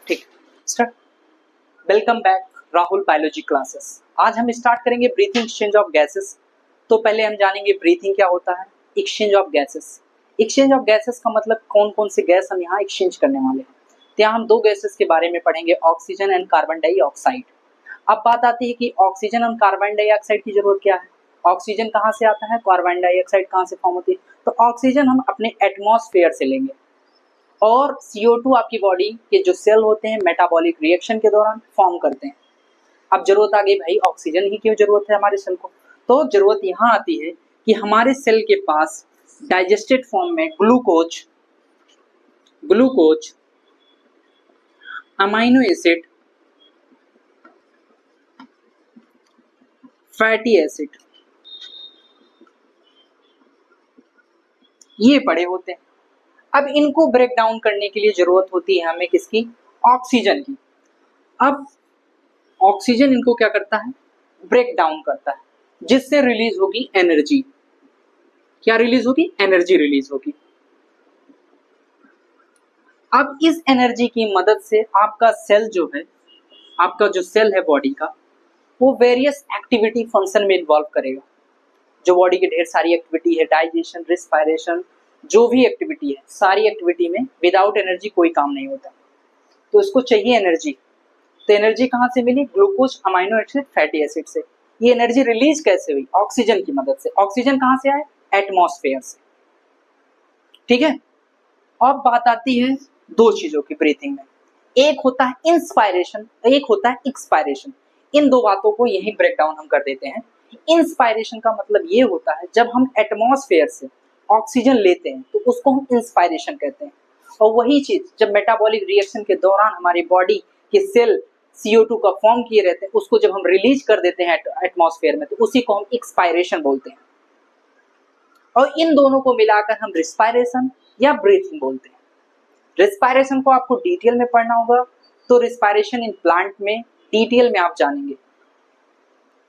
ठीक, start. Welcome back Rahul biology classes. आज हम स्टार्ट करेंगे ब्रीथिंग एक्सचेंज ऑफ गैसेस। तो पहले हम जानेंगे ब्रीथिंग क्या होता है, exchange of gases. Exchange of gases का मतलब कौन कौन से गैस हम यहाँ एक्सचेंज करने वाले हैं। तो यहाँ हम दो गैसेस के बारे में पढ़ेंगे, ऑक्सीजन एंड कार्बन डाइऑक्साइड। अब बात आती है कि ऑक्सीजन और कार्बन डाइऑक्साइड की जरूरत क्या है, ऑक्सीजन कहाँ से आता है, कार्बन डाइऑक्साइड कहाँ से फॉर्म होती है। तो ऑक्सीजन हम अपने एटमॉस्फेयर से लेंगे और CO2 आपकी बॉडी के जो सेल होते हैं मेटाबॉलिक रिएक्शन के दौरान फॉर्म करते हैं। अब जरूरत आ गई भाई ऑक्सीजन ही क्यों जरूरत है हमारे सेल को, तो जरूरत यहाँ आती है कि हमारे सेल के पास डाइजेस्टेड फॉर्म में glucose amino acid, fatty acid ये पड़े होते हैं। अब इनको ब्रेक डाउन करने के लिए जरूरत होती है हमें किसकी, ऑक्सीजन की। अब ऑक्सीजन इनको क्या करता है, ब्रेक डाउन करता है, जिससे रिलीज होगी एनर्जी। क्या रिलीज होगी, एनर्जी रिलीज होगी। अब इस एनर्जी की मदद से आपका सेल जो है, आपका जो सेल है बॉडी का, वो वेरियस एक्टिविटी फंक्शन में इन्वॉल्व करेगा। जो बॉडी की ढेर सारी एक्टिविटी है, डाइजेशन, रिस्पायरेशन, जो भी एक्टिविटी है, सारी एक्टिविटी में विदाउट एनर्जी कोई काम नहीं होता। तो इसको चाहिए एनर्जी। तो एनर्जी कहाँ से मिली, glucose amino acid fatty acid से। ये एनर्जी रिलीज कैसे हुई, ऑक्सीजन की मदद से। ऑक्सीजन कहाँ से आए, एटमॉस्फेयर से। ठीक है। अब बात आती है दो चीजों की ब्रीथिंग में, एक होता है इंस्पायरेशन, एक होता है एक्सपायरेशन। इन दो बातों को यही ब्रेक डाउन हम कर देते हैं। इंस्पायरेशन का मतलब ये होता है जब हम एटमॉस्फेयर से ऑक्सीजन लेते हैं तो उसको हम इंस्पायरेशन कहते हैं। और वही चीज जब मेटाबॉलिक रिएक्शन के दौरान हमारी बॉडी के सेल CO2 का फॉर्म किए रहते हैं, उसको जब हम रिलीज कर देते हैं एटमॉस्फेयर में, तो उसी को हम एक्सपायरेशन बोलते हैं। और इन दोनों को मिलाकर हम रिस्पायरेशन या ब्रीथिंग बोलते हैं। रिस्पायरेशन को आपको डिटेल में पढ़ना होगा, तो रिस्पायरेशन इन प्लांट में डिटेल में आप जानेंगे।